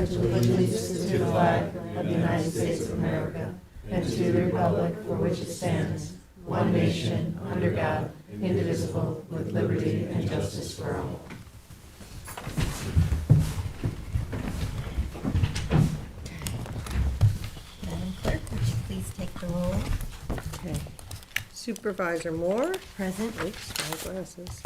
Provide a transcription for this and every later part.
pledge allegiance to the flag of the United States of America and to the republic for which it stands, one nation, under God, indivisible, with liberty and justice for all. Madam Clerk, would you please take the roll? Okay. Supervisor Moore. Present. Oops, my glasses.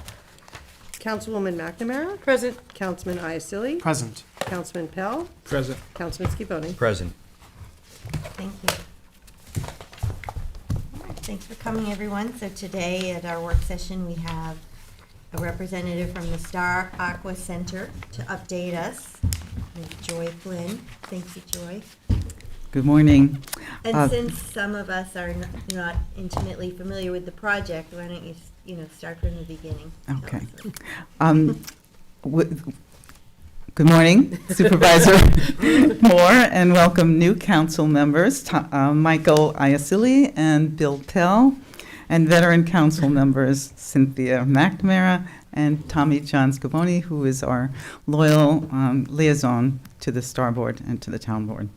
Councilwoman McNamara. Present. Councilman Iacilli. Present. Councilman Pell. Present. Councilman Schifoni. Present. Thank you. All right, thanks for coming, everyone. So today at our work session, we have a representative from the Star Aqua Center to update us, with Joy Flynn. Thank you, Joy. Good morning. And since some of us are not intimately familiar with the project, why don't you start from the beginning? Okay. Good morning, Supervisor Moore, and welcome new council members, Michael Iacilli and Bill Tell, and veteran council members, Cynthia McNamara and Tommy John Scavone, who is our loyal liaison to the Star Board and to the Town Board.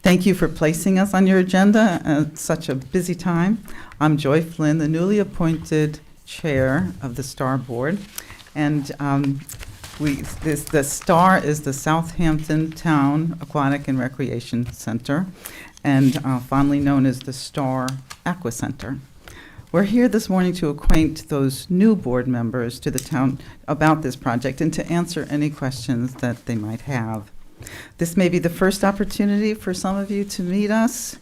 Thank you for placing us on your agenda at such a busy time. I'm Joy Flynn, the newly appointed chair of the Star Board, and the STAR is the Southampton Town Aquatic and Recreation Center, and fondly known as the Star Aqua Center. We're here this morning to acquaint those new board members to the town about this project and to answer any questions that they might have. This may be the first opportunity for some of you to meet us,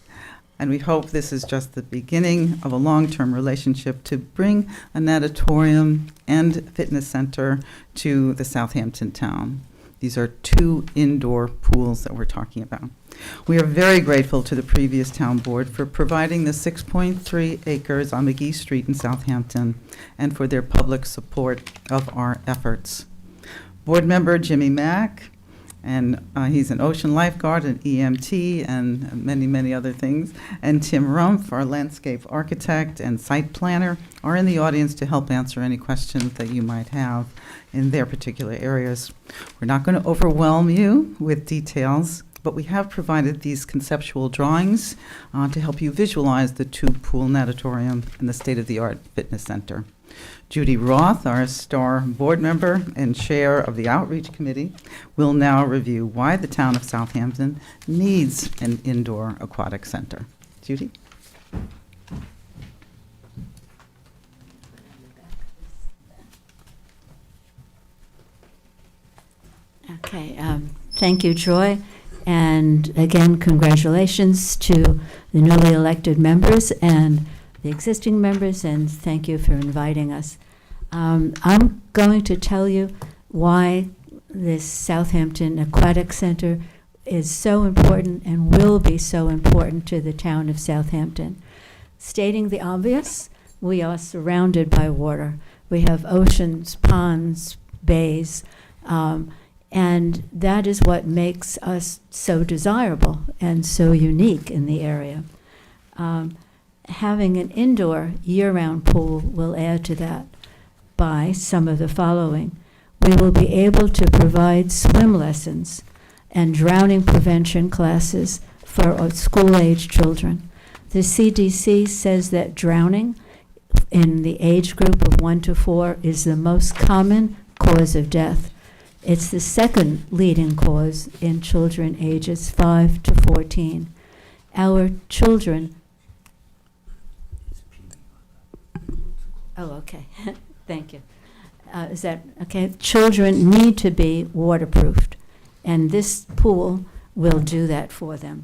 and we hope this is just the beginning of a long-term relationship to bring a natatorium and fitness center to the Southampton town. These are 2 indoor pools that we're talking about. We are very grateful to the previous town board for providing the 6.3 acres on McGee Street in Southampton and for their public support of our efforts. Board member Jimmy Mack, and he's an ocean lifeguard, an EMT, and many, many other things. And Tim Rumpf, our landscape architect and site planner, are in the audience to help answer any questions that you might have in their particular areas. We're not going to overwhelm you with details, but we have provided these conceptual drawings to help you visualize the 2-pool natatorium and the state-of-the-art fitness center. Judy Roth, our STAR board member and chair of the Outreach Committee, will now review why the town of Southampton needs an indoor aquatic center. Judy? Okay, thank you, Joy. And again, congratulations to the newly elected members and the existing members, and thank you for inviting us. I'm going to tell you why this Southampton Aquatic Center is so important and will be so important to the town of Southampton. Stating the obvious, we are surrounded by water. We have oceans, ponds, bays, and that is what makes us so desirable and so unique in the area. Having an indoor year-round pool will add to that by some of the following. We will be able to provide swim lessons and drowning prevention classes for school-age children. The CDC says that drowning in the age group of 1 to 4 is the most common cause of death. It's the second leading cause in children ages 5 to 14. Our children... Oh, okay. Thank you. Is that okay? Children need to be waterproofed, and this pool will do that for them.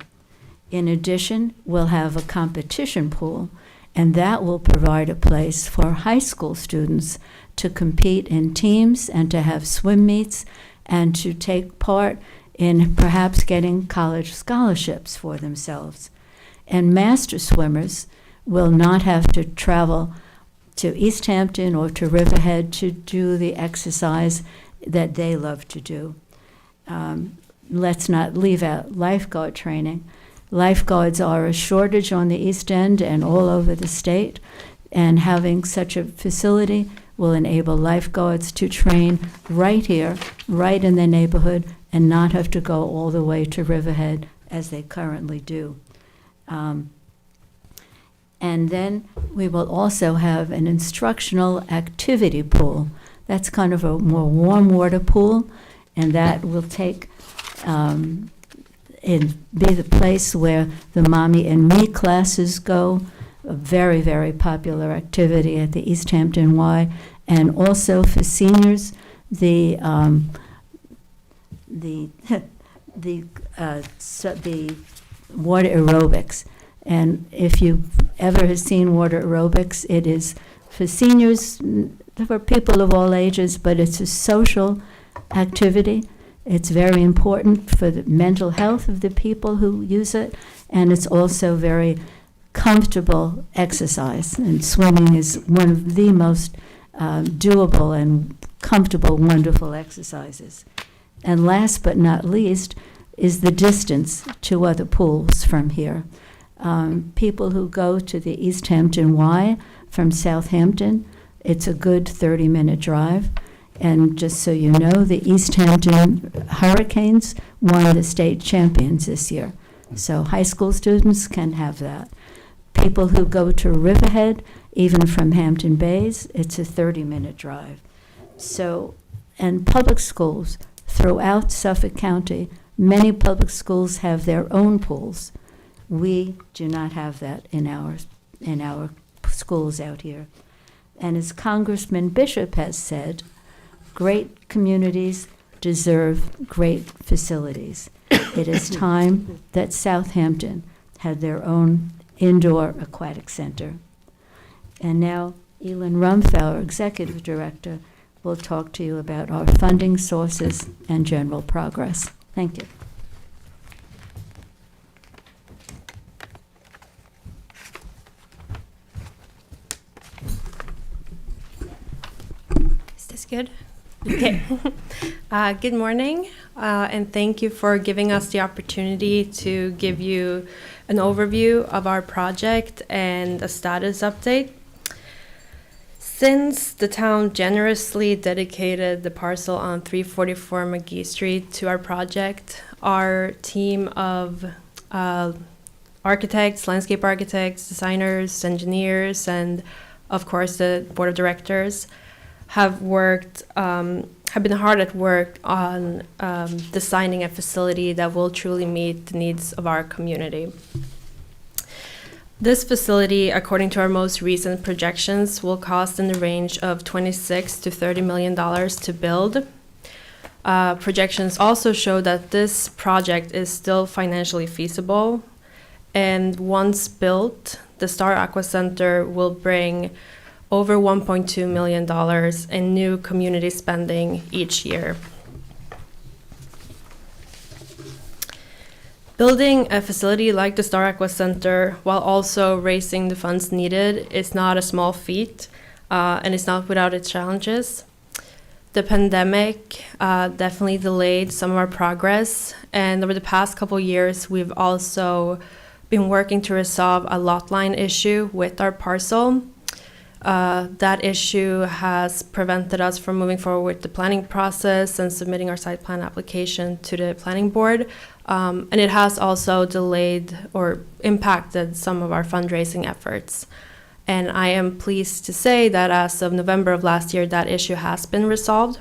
In addition, we'll have a competition pool, and that will provide a place for high school students to compete in teams and to have swim meets and to take part in perhaps getting college scholarships for themselves. And master swimmers will not have to travel to East Hampton or to Riverhead to do the exercise that they love to do. Let's not leave out lifeguard training. Lifeguards are a shortage on the East End and all over the state, and having such a facility will enable lifeguards to train right here, right in their neighborhood, and not have to go all the way to Riverhead as they currently do. And then we will also have an instructional activity pool. That's kind of a more warm water pool, and that will take be the place where the Mommy and Me classes go, a very, very popular activity at the East Hampton Y, and also for seniors, the water aerobics. And if you've ever seen water aerobics, it is for seniors, for people of all ages, but it's a social activity. It's very important for the mental health of the people who use it, and it's also very comfortable exercise. And swimming is one of the most doable and comfortable, wonderful exercises. And last but not least is the distance to other pools from here. People who go to the East Hampton Y from Southampton, it's a good 30-minute drive. And just so you know, the East Hampton Hurricanes won the state champions this year. So high school students can have that. People who go to Riverhead, even from Hampton Bays, it's a 30-minute drive. So, and public schools throughout Suffolk County, many public schools have their own pools. We do not have that in our schools out here. And as Congressman Bishop has said, great communities deserve great facilities. It is time that Southampton had their own indoor aquatic center. And now Elin Rumpf, our Executive Director, will talk to you about our funding sources and general progress. Thank you. Is this good? Okay. Good morning, and thank you for giving us the opportunity to give you an overview of our project and a status update. Since the town generously dedicated the parcel on 344 McGee Street to our project, our team of architects, landscape architects, designers, engineers, and of course the board of directors have been hard at work on designing a facility that will truly meet the needs of our community. This facility, according to our most recent projections, will cost in the range of $26 to $30 million to build. Projections also show that this project is still financially feasible, and once built, the Star Aqua Center will bring over $1.2 million in new community spending each year. Building a facility like the Star Aqua Center while also raising the funds needed is not a small feat, and it's not without its challenges. The pandemic definitely delayed some of our progress, and over the past couple years, we've also been working to resolve a lot line issue with our parcel. That issue has prevented us from moving forward with the planning process and submitting our site plan application to the planning board. And it has also delayed or impacted some of our fundraising efforts. And I am pleased to say that as of November of last year, that issue has been resolved.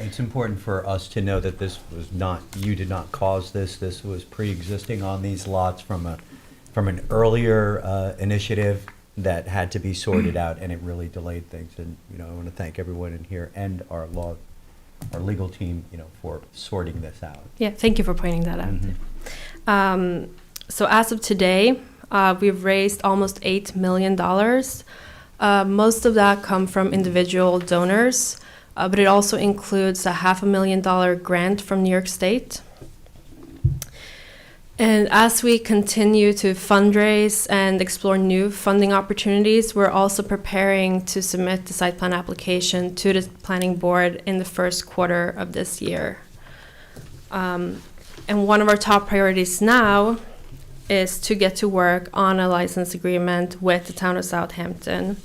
It's important for us to know that this was not, you did not cause this. This was pre-existing on these lots from an earlier initiative that had to be sorted out, and it really delayed things. And I want to thank everyone in here and our legal team, for sorting this out. Yeah, thank you for pointing that out. Mm-hmm. So as of today, we've raised almost $8 million. Most of that come from individual donors, but it also includes a $500,000 grant from New York State. And as we continue to fundraise and explore new funding opportunities, we're also preparing to submit the site plan application to the planning board in the first quarter of this year. And one of our top priorities now is to get to work on a license agreement with the town of Southampton.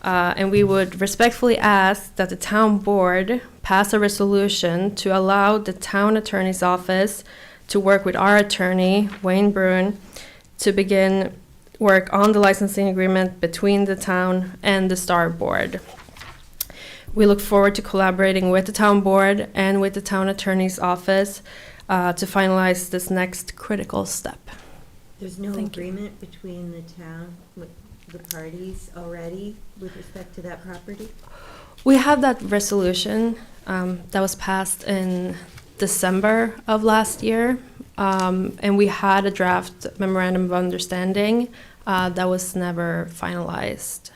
And we would respectfully ask that the town board pass a resolution to allow the town attorney's office to work with our attorney, Wayne Bruin, to begin work on the licensing agreement between the town and the STAR board. We look forward to collaborating with the town board and with the town attorney's office to finalize this next critical step. There's no Thank you. agreement between the town, with the parties already with respect to that property? We have that resolution that was passed in December of last year, and we had a draft memorandum of understanding that was never finalized.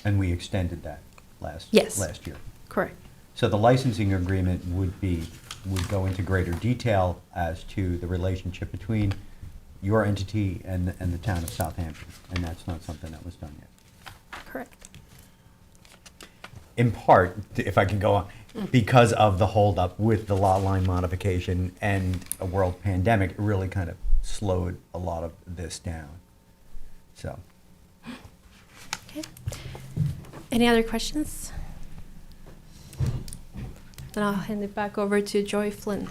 And we extended that last Yes. year. Correct. So the licensing agreement would go into greater detail as to the relationship between your entity and the town of Southampton, and that's not something that was done yet. Correct. In part, if I can go on, because of the holdup with the lot line modification and a world pandemic, it really kind of slowed a lot of this down. So, Okay. Any other questions? Then I'll hand it back over to Joy Flynn.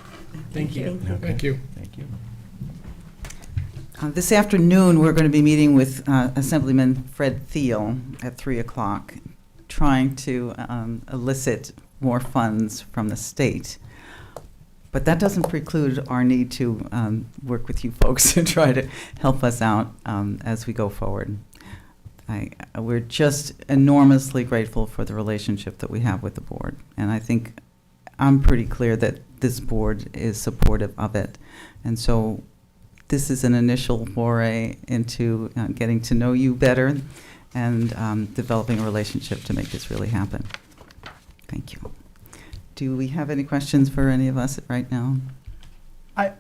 Thank you. thank you. This afternoon, we're going to be meeting with Assemblyman Fred Thiel at 3 o'clock, trying to elicit more funds from the state. But that doesn't preclude our need to work with you folks to try to help us out as we go forward. We're just enormously grateful for the relationship that we have with the board. And I think I'm pretty clear that this board is supportive of it. And so this is an initial foray into getting to know you better and developing a relationship to make this really happen. Thank you. Do we have any questions for any of us right now?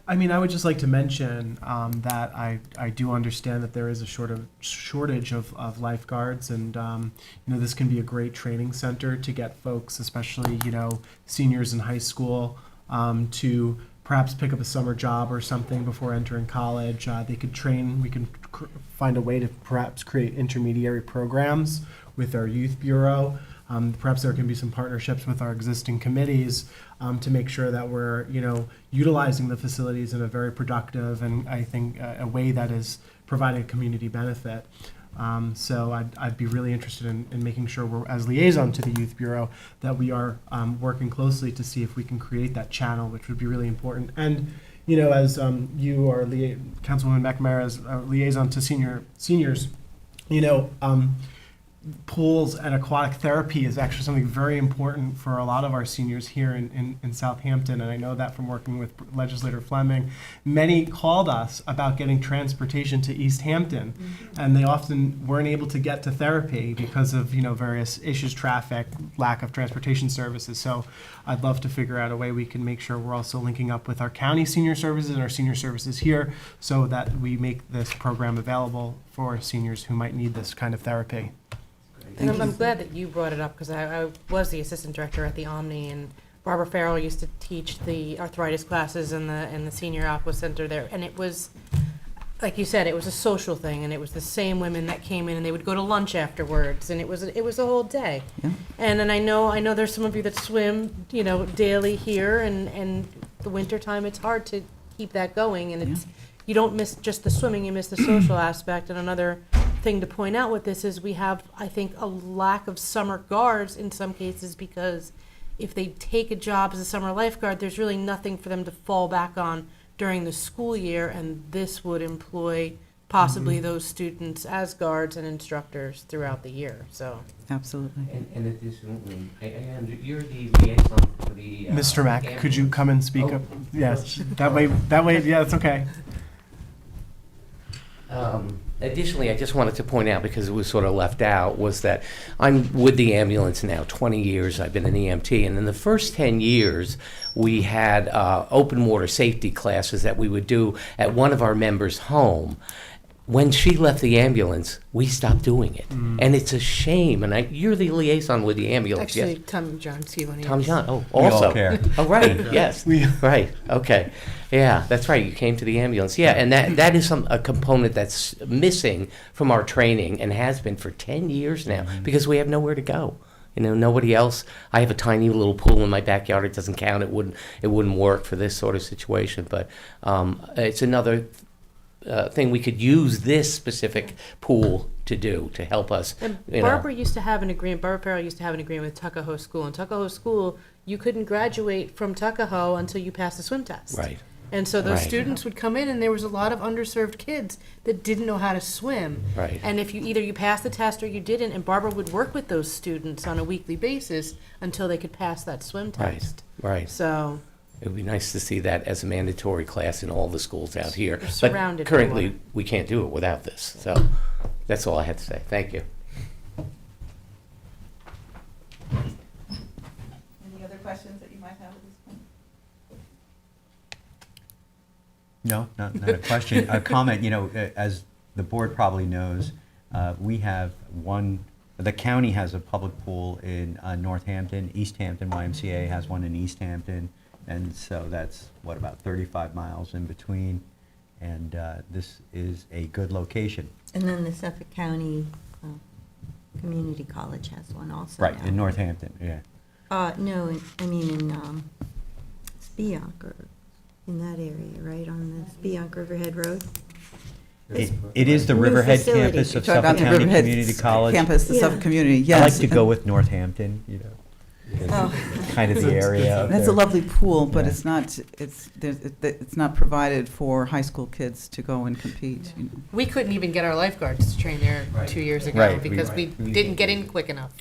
I mean, I would just like to mention that I do understand that there is a shortage of lifeguards, and this can be a great training center to get folks, especially seniors in high school, to perhaps pick up a summer job or something before entering college. They could train. We can find a way to perhaps create intermediary programs with our youth bureau. Perhaps there can be some partnerships with our existing committees to make sure that we're, utilizing the facilities in a very productive and I think a way that is providing a community benefit. So I'd be really interested in making sure we're, as liaison to the Youth Bureau, that we are working closely to see if we can create that channel, which would be really important. And, as you are, Councilwoman McNamara, as liaison to seniors, pools and aquatic therapy is actually something very important for a lot of our seniors here in Southampton, and I know that from working with Legislator Fleming. Many called us about getting transportation to East Hampton, and they often weren't able to get to therapy because of various issues, traffic, lack of transportation services. So I'd love to figure out a way we can make sure we're also linking up with our county senior services and our senior services here so that we make this program available for seniors who might need this kind of therapy. Thank And you. I'm glad that you brought it up, because I was the assistant director at the Omni, and Barbara Farrell used to teach the arthritis classes in the senior aqua center there, and it was, like you said, it was a social thing, and it was the same women that came in, and they would go to lunch afterwards, and it was a whole day. Yeah. And I know there's some of you that swim, daily here, and the winter time, it's hard to keep that going, and it's, you don't miss just the swimming, you miss the social aspect. And another thing to point out with this is we have, I think, a lack of summer guards in some cases, because if they take a job as a summer lifeguard, there's really nothing for them to fall back on during the school year, and this would employ possibly those students as guards and instructors throughout the year. So Absolutely. And additionally, and you're the liaison for the. Mr. Mack, could you come and speak up? Yes, that way, yeah, it's okay. Additionally, I just wanted to point out, because it was sort of left out, was that I'm with the ambulance now 20 years. I've been an EMT, and in the first 10 years, we had open water safety classes that we would do at one of our members' home. when she left the ambulance, we stopped doing it. And it's a shame. And you're the liaison with the ambulance, Actually, yes? Tom John Skivone. Tom John, oh, We all also. care. Oh, right, yes, right, okay. Yeah, that's right, you came to the ambulance. Yeah, and that is a component that's missing from our training and has been for 10 years now, because we have nowhere to go. You know, nobody else. I have a tiny little pool in my backyard. It doesn't count. It wouldn't work for this sort of situation. But it's another thing we could use this specific pool to do to help us. And you Barbara know. used to have an agreement, Barbara Farrell used to have an agreement with Tuckahoe School. And Tuckahoe School, you couldn't graduate from Tuckahoe until you passed the swim test. Right. And so those Right. students would come in, and there was a lot of underserved kids that didn't know how to swim. Right. And if you passed the test or you didn't, and Barbara would work with those students on a weekly basis until they could pass that swim Right. test. Right. So, It would be nice to see that as a mandatory class in all the schools out here. We're surrounded But by currently, water. we can't do it without this. So that's all I had to say. Thank you. Any other questions that you might have at this point? No, not a question, a comment. You know, as the board probably knows, we have the county has a public pool in Northampton. East Hampton YMCA has one in East Hampton. And so that's, about 35 miles in between. And this is a good location. And then the Suffolk County Community College has one also. Right, now. in Northampton, yeah. No, I mean in Spionk, or in that area, right, on the Spionk Riverhead Road? It is the New Riverhead facility. campus of You're talking about Suffolk the County Riverhead Community College. Campus, the Yeah. Suffolk Community, I yes. like to go with Northampton, you know. Oh. Kind of the area up That's a there. lovely pool, but Yeah. it's not provided for high school kids to go and compete. You know. we couldn't even get our lifeguards to train there 2 years ago Right, because we we- didn't get in quick enough.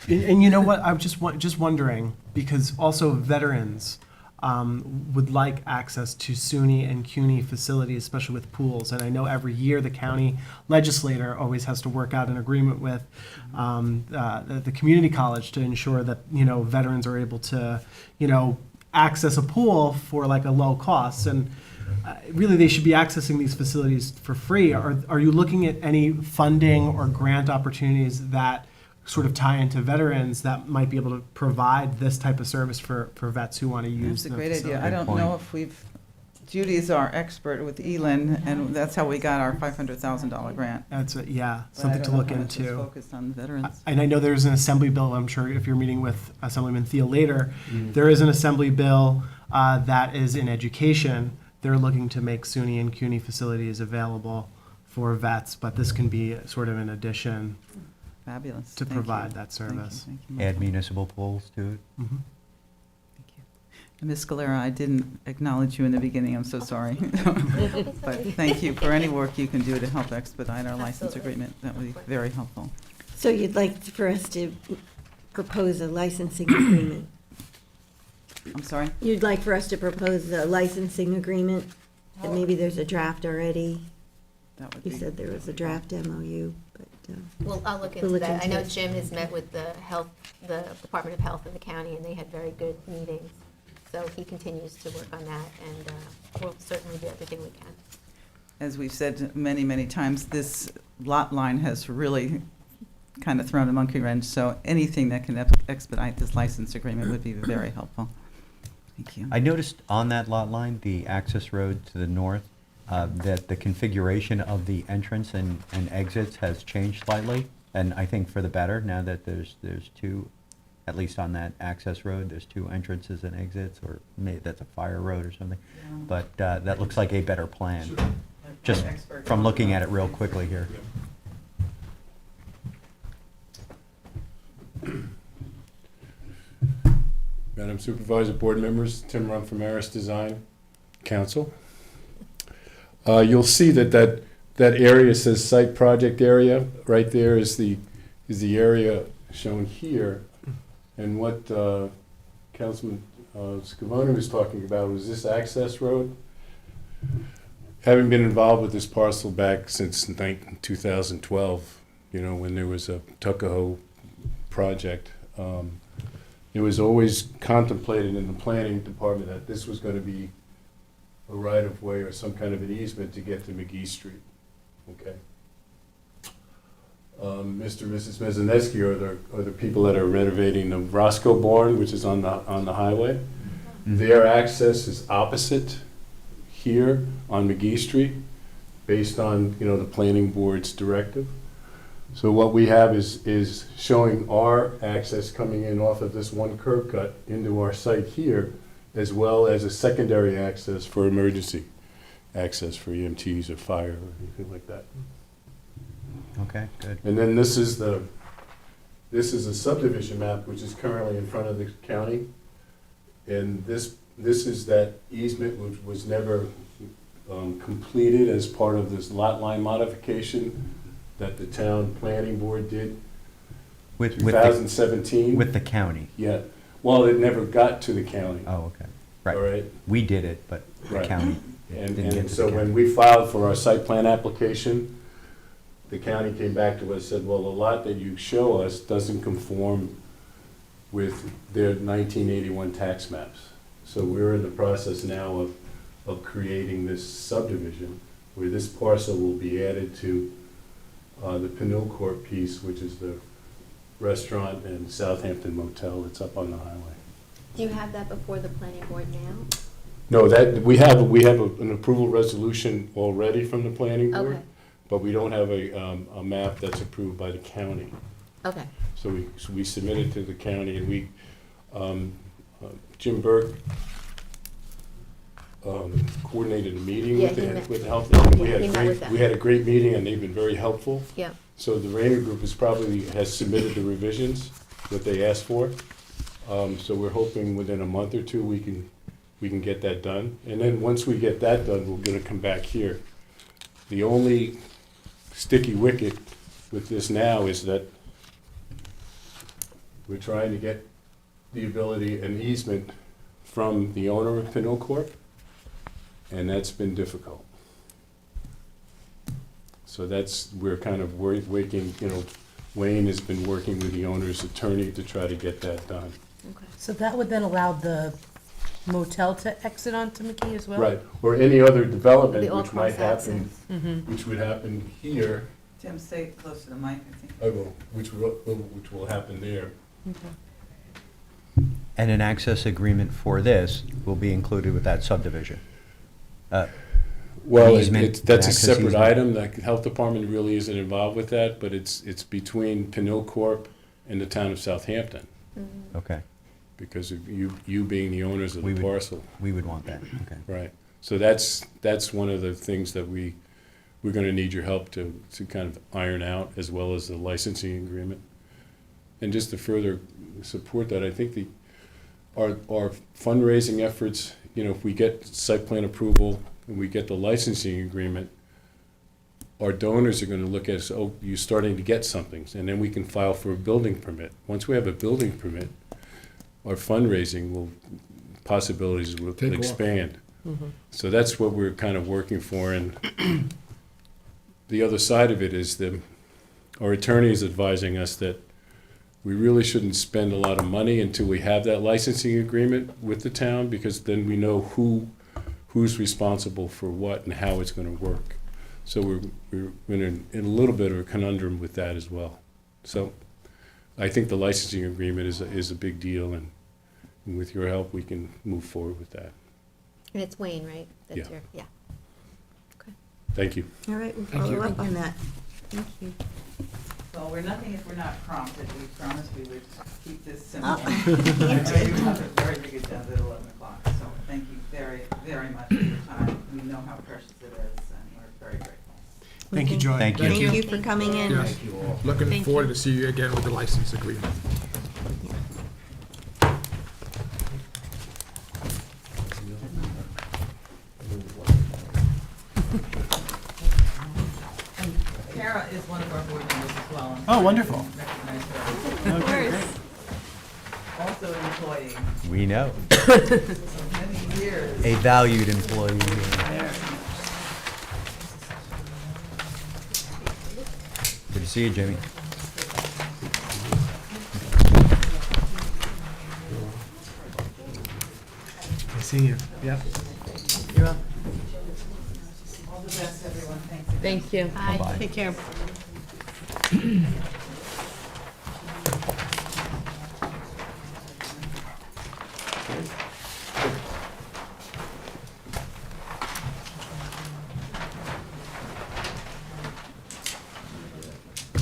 And you know what? I'm just wondering, because also veterans would like access to SUNY and CUNY facilities, especially with pools. And I know every year the county legislator always has to work out an agreement with the community college to ensure that, you know, veterans are able to, you know, access a pool for like a low cost. And really, they should be accessing these facilities for free. Are you looking at any funding or grant opportunities that sort of tie into veterans that might be able to provide this type of service for vets who want to use That's a the great idea. facility? I don't Good know point. if Judy's our expert with Elin, and that's how we got our $500,000 grant. That's yeah, But I something to don't know look how much is into. focused on veterans. And I know there's an assembly bill. I'm sure if you're meeting with Assemblyman Thiel later, there is an assembly bill that is in education. They're looking to make SUNY and CUNY facilities available for vets, but this can be sort of an addition Fabulous. to Thank provide you. that Thank you, service. thank you. Add municipal pools to it. Mhm. Thank you. And Ms. Scalera, I didn't acknowledge you in the beginning, I'm so sorry. But thank you for any work you can do to help expedite our license Absolutely. agreement. That would be very helpful. So you'd like for us to propose a licensing agreement? I'm sorry? You'd like for us to propose a licensing agreement? And maybe there's a draft already? That would You be. said there was a draft MOU, but, Well, I'll look We'll into look that. I into know it. Jim has met with the Department of Health in the county, and they had very good meetings. So he continues to work on that, and we'll certainly do everything we can. As we've said many, many times, this lot line has really kind of thrown a monkey wrench, so anything that can expedite this license agreement would be very helpful. Thank you. I noticed on that lot line, the access road to the north, that the configuration of the entrance and exits has changed slightly, and I think for the better, now that there's two, at least on that access road, there's two entrances and exits, or maybe that's a fire road or something. But that looks like a better plan, just from looking at it real quickly here. Madam Supervisor, board members, Tim Run from Aris Design Council. You'll see that area says site project area. Right there is the area shown here. And what Councilman Scavone was talking about was this access road. Having been involved with this parcel back since 2012, you know, when there was a Tuckahoe project, it was always contemplated in the planning department that this was going to be a right-of-way or some kind of an easement to get to McGee Street, okay? Mr. and Mrs. Mezaneski are the people that are renovating the Roscoe barn, which is on the highway. Their access is opposite here on McGee Street, based on, the planning board's directive. So what we have is showing our access coming in off of this one curb cut into our site here, as well as a secondary access for emergency access for EMTs or fire or anything like that. Okay, good. And then this is a subdivision map which is currently in front of the county. And this is that easement which was never completed as part of this lot line modification that the town planning board did With 2017. with the county. Yeah, well, it never got to the county. Oh, okay. All Right. right, We did it, but the Right. county didn't get and to so the when county. we filed for our site plan application, the county came back to us, said, well, the lot that you show us doesn't conform with their 1981 tax maps. So we're in the process now of creating this subdivision, where this parcel will be added to the Pinot Court piece, which is the restaurant and Southampton motel that's up on the highway. Do you have that before the planning board now? No, that, we have an approval resolution already from the planning board, Okay, but we don't have a map that's approved by the county. okay. So we submitted to the county, and we, Jim Burke coordinated a meeting Yeah, with he the, met- with the health, and yeah, he met with them. we had a great meeting, and they've been very helpful. Yeah. So the Rayner Group has submitted the revisions that they asked for. So we're hoping within a month or two, we can get that done. And then once we get that done, we're gonna come back here. The only sticky wicket with this now is that we're trying to get the ability, an easement from the owner of Pinot Corp, and that's been difficult. So we're kind of working, Wayne has been working with the owner's attorney to try to get that done. Okay. So that would then allow the motel to exit onto McKee as well? Right, or any other The development all which might cross happen, Mm-hmm. which would happen here, Tim, stay close to the mic, I think. which will happen there. And an access agreement for this will be included with that subdivision. Well, Easement, that's a access separate easement. item, the health department really isn't involved with that, but it's between Pinot Corp and the town of Southampton, Mhm. Okay, because of you being the owners of We the would- parcel. we would want that, okay. Right, so that's one of the things that we're gonna need your help to kind of iron out, as well as the licensing agreement. And just to further support that, I think our fundraising efforts, if we get site plan approval and we get the licensing agreement, our donors are gonna look at us, oh, you're starting to get something, and then we can file for a building permit. Once we have a building permit, our fundraising possibilities will Take off. expand. So that's what we're kind of working for, and the other side of it is our attorney is advising us that we really shouldn't spend a lot of money until we have that licensing agreement with the town, because then we know who's responsible for what and how it's gonna work. So we're in a little bit of a conundrum with that as well. So I think the licensing agreement is a big deal, and with your help, we can move forward with that. And it's Wayne, right? That's Yeah. yeah. Thank you. All right, we'll Thank you. follow up on that. Thank you. Well, we're nothing if we're not prompted. We promised we would keep this simple. Oh. I know you have a very big agenda at 11 o'clock, so thank you very, very much for your time. We know how precious it is, and we're very grateful. Thank you, Joy. Thank you. Thank you for coming in. Yes. Looking Thank forward you. to see you again with the license agreement. Kara is one of our board members as well. and Oh, wonderful. recognize her. Okay, great. Also an employee, We know, so many years. a valued employee. Good to see you, Jimmy. I see you. Yep. You're up. All the best, everyone. Thanks. Thank you. Aye. Take care.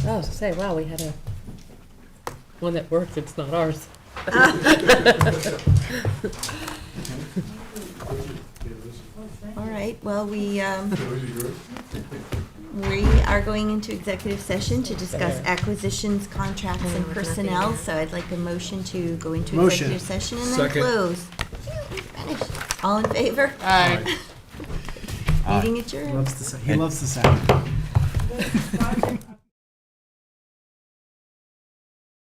Oh, say, wow, we had a one that worked. It's not ours. All right, well, we are going into executive session to discuss acquisitions, contracts, and personnel, so I'd like a motion to go into Motion. executive session and then Second. close. Finished. All in favor? Aye. Meeting adjourned. He loves the sound.